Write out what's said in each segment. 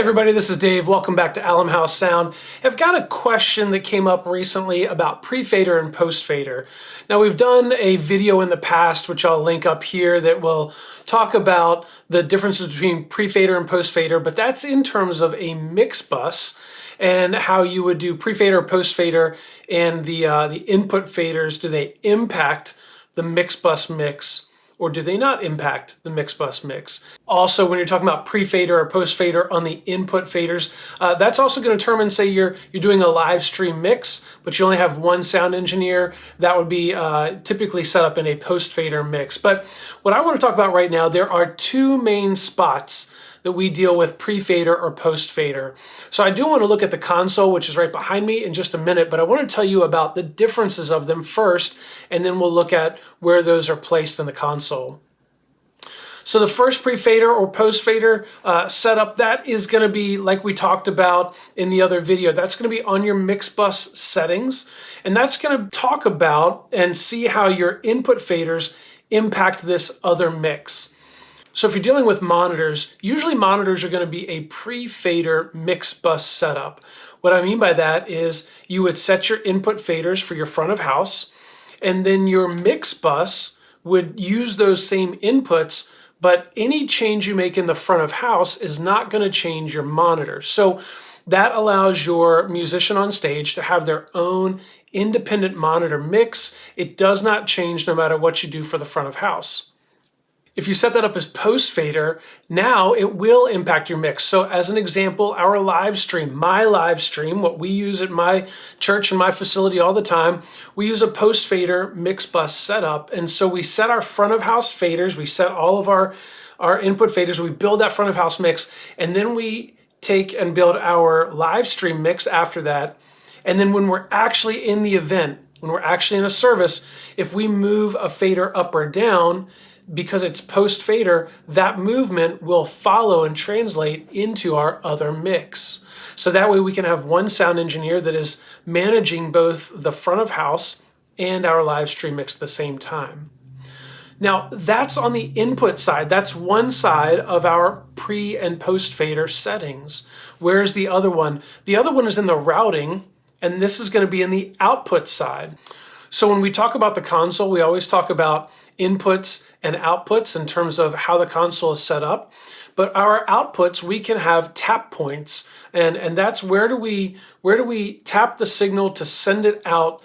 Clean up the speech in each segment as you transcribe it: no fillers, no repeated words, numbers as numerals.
everybody, this is Dave. Welcome back to Alum House Sound. I've got a question that came up recently about pre-fader and post-fader. Now, we've done a video in the past, which I'll link up here, that will talk about the differences between pre-fader and post-fader, but that's in terms of a MixBUS and how you would do pre-fader or post-fader, and the input faders, do they impact the MixBUS mix, or do they not impact the MixBUS mix? Also, when you're talking about pre-fader or post-fader on the input faders, that's also going to determine, say you're doing a live stream mix, but you only have one sound engineer, that would be typically set up in a post-fader mix. But what I want to talk about right now, there are two main spots that we deal with pre-fader or post-fader. So I do want to look at the console, which is right behind me, in just a minute, but I want to tell you about the differences of them first, and then we'll look at where those are placed in the console. So the first pre-fader or post-fader setup, that is going to be, like we talked about in the other video, that's going to be on your MixBUS settings, and that's going to talk about and see how your input faders impact this other mix. So if you're dealing with monitors, usually monitors are going to be a pre-fader MixBUS setup. What I mean by that is you would set your input faders for your front of house, and then your MixBUS would use those same inputs, but any change you make in the front of house is not going to change your monitor. So that allows your musician on stage to have their own independent monitor mix. It does not change no matter what you do for the front of house. If you set that up as post-fader, now it will impact your mix. So as an example, our live stream, my live stream, what we use at my church and my facility all the time, we use a post-fader MixBUS setup. And so we set our front of house faders, we set all of our input faders, we build that front of house mix, and then we take and build our live stream mix after that. And then when we're actually in the event, when we're actually in a service, if we move a fader up or down, because it's post-fader, that movement will follow and translate into our other mix. So that way we can have one sound engineer that is managing both the front of house and our live stream mix at the same time. Now, that's on the input side. That's one side of our pre- and post-fader settings. Where's the other one? The other one is in the routing, and this is going to be in the output side. So when we talk about the console, we always talk about inputs and outputs in terms of how the console is set up. But our outputs, we can have tap points, and that's where do we tap the signal to send it out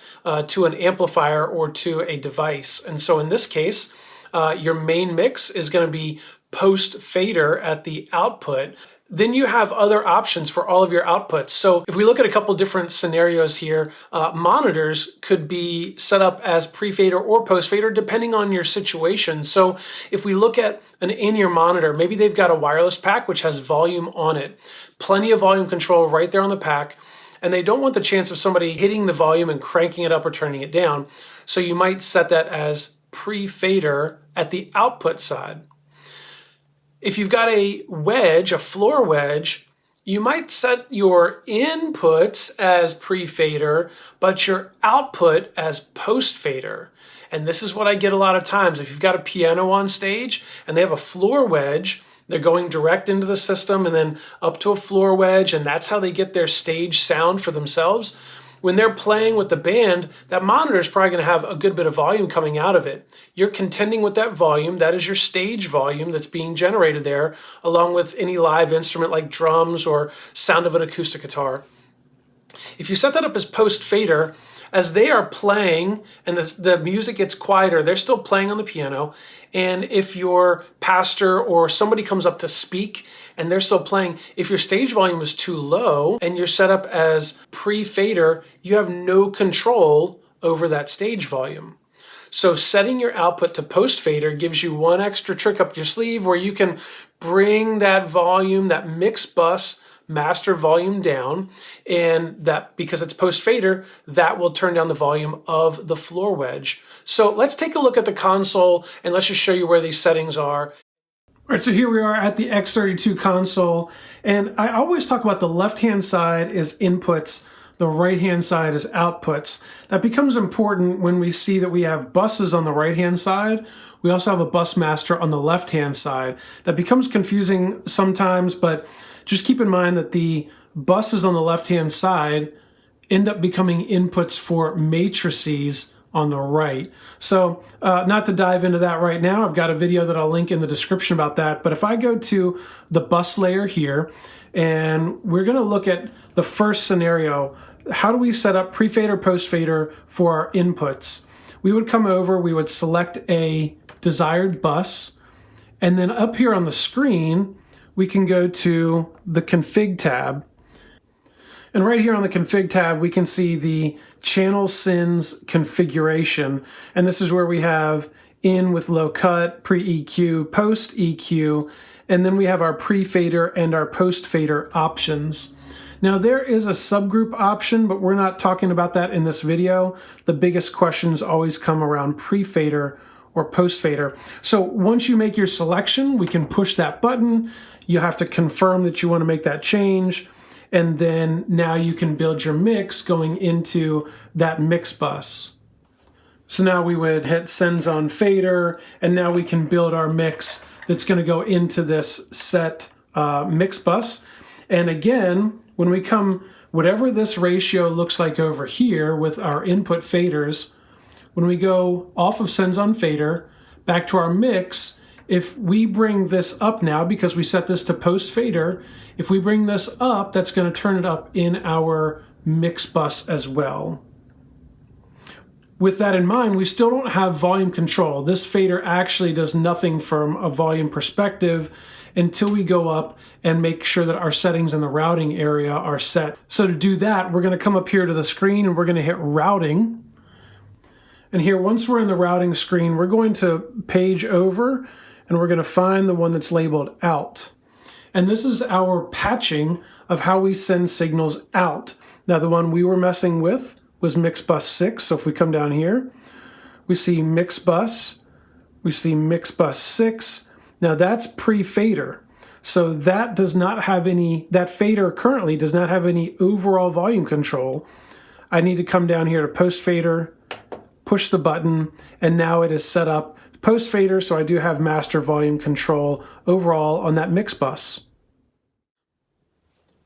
to an amplifier or to a device. And so in this case, your main mix is going to be post-fader at the output. Then you have other options for all of your outputs. So if we look at a couple different scenarios here, monitors could be set up as pre-fader or post-fader depending on your situation. So if we look at an in-ear monitor, maybe they've got a wireless pack which has volume on it, plenty of volume control right there on the pack, and they don't want the chance of somebody hitting the volume and cranking it up or turning it down. So you might set that as pre-fader at the output side. If you've got a wedge, a floor wedge, you might set your inputs as pre-fader, but your output as post-fader. And this is what I get a lot of times. If you've got a piano on stage and they have a floor wedge, they're going direct into the system and then up to a floor wedge, and that's how they get their stage sound for themselves. When they're playing with the band, that monitor is probably going to have a good bit of volume coming out of it. You're contending with that volume. That is your stage volume that's being generated there, along with any live instrument like drums or sound of an acoustic guitar. If you set that up as post-fader, as they are playing and the music gets quieter, they're still playing on the piano. And if your pastor or somebody comes up to speak and they're still playing, if your stage volume is too low and you're set up as pre-fader, you have no control over that stage volume. So setting your output to post-fader gives you one extra trick up your sleeve where you can bring that volume, that MixBUS master volume down, and that, because it's post-fader, that will turn down the volume of the floor wedge. So let's take a look at the console and let's just show you where these settings are. All right, so here we are at the X32 console, and I always talk about the left-hand side is inputs, the right-hand side is outputs. That becomes important when we see that we have buses on the right-hand side. We also have a bus master on the left-hand side. That becomes confusing sometimes, but Just keep in mind that the buses on the left-hand side end up becoming inputs for matrices on the right. So not to dive into that right now, I've got a video that I'll link in the description about that, but if I go to the bus layer here, and we're going to look at the first scenario, how do we set up pre-fader, post-fader for our inputs? We would come over, we would select a desired bus, and then up here on the screen, we can go to the config tab. And right here on the config tab, we can see the channel sins configuration. And this is where we have in with low cut, pre-EQ, post-EQ, and then we have our pre-fader and our post-fader options. Now there is a subgroup option, but we're not talking about that in this video. The biggest questions always come around pre-fader or post-fader. So once you make your selection, we can push that button. You have to confirm that you want to make that change. And then now you can build your mix going into that MixBUS. So now we would hit sends on fader, and now we can build our mix that's going to go into this set MixBUS. And again, when we come, whatever this ratio looks like over here with our input faders, when we go off of sends on fader, back to our mix, if we bring this up now, because we set this to post fader, if we bring this up, that's going to turn it up in our MixBUS as well. With that in mind, we still don't have volume control. This fader actually does nothing from a volume perspective until we go up and make sure that our settings in the routing area are set. So to do that, we're going to come up here to the screen and we're going to hit routing. And here, once we're in the routing screen, we're going to page over and we're going to find the one that's labeled out. And this is our patching of how we send signals out. Now, the one we were messing with was MixBUS 6. So if we come down here, we see MixBUS, we see MixBUS 6. Now that's pre-fader. So that does not have any, that fader currently does not have any overall volume control. I need to come down here to post fader, push the button, and now it is set up post fader, so I do have master volume control overall on that MixBUS.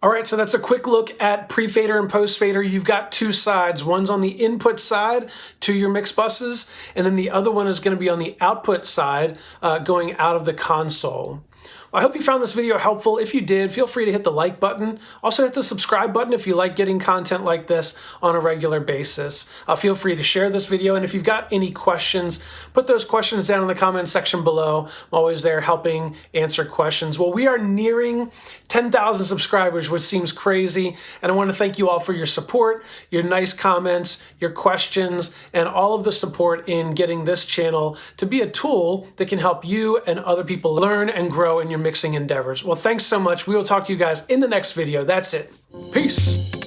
All right, so that's a quick look at pre-fader and post-fader. You've got two sides. One's on the input side to your MixBUSes, and then the other one is going to be on the output side going out of the console. Well, I hope you found this video helpful. If you did, feel free to hit the like button. Also hit the subscribe button if you like getting content like this on a regular basis. Feel free to share this video, and if you've got any questions, put those questions down in the comment section below. I'm always there helping answer questions. Well, we are nearing 10,000 subscribers, which seems crazy, and I want to thank you all for your support, your nice comments, your questions, and all of the support in getting this channel to be a tool that can help you and other people learn and grow in your mixing endeavors. Well, thanks so much. We will talk to you guys in the next video. That's it. Peace.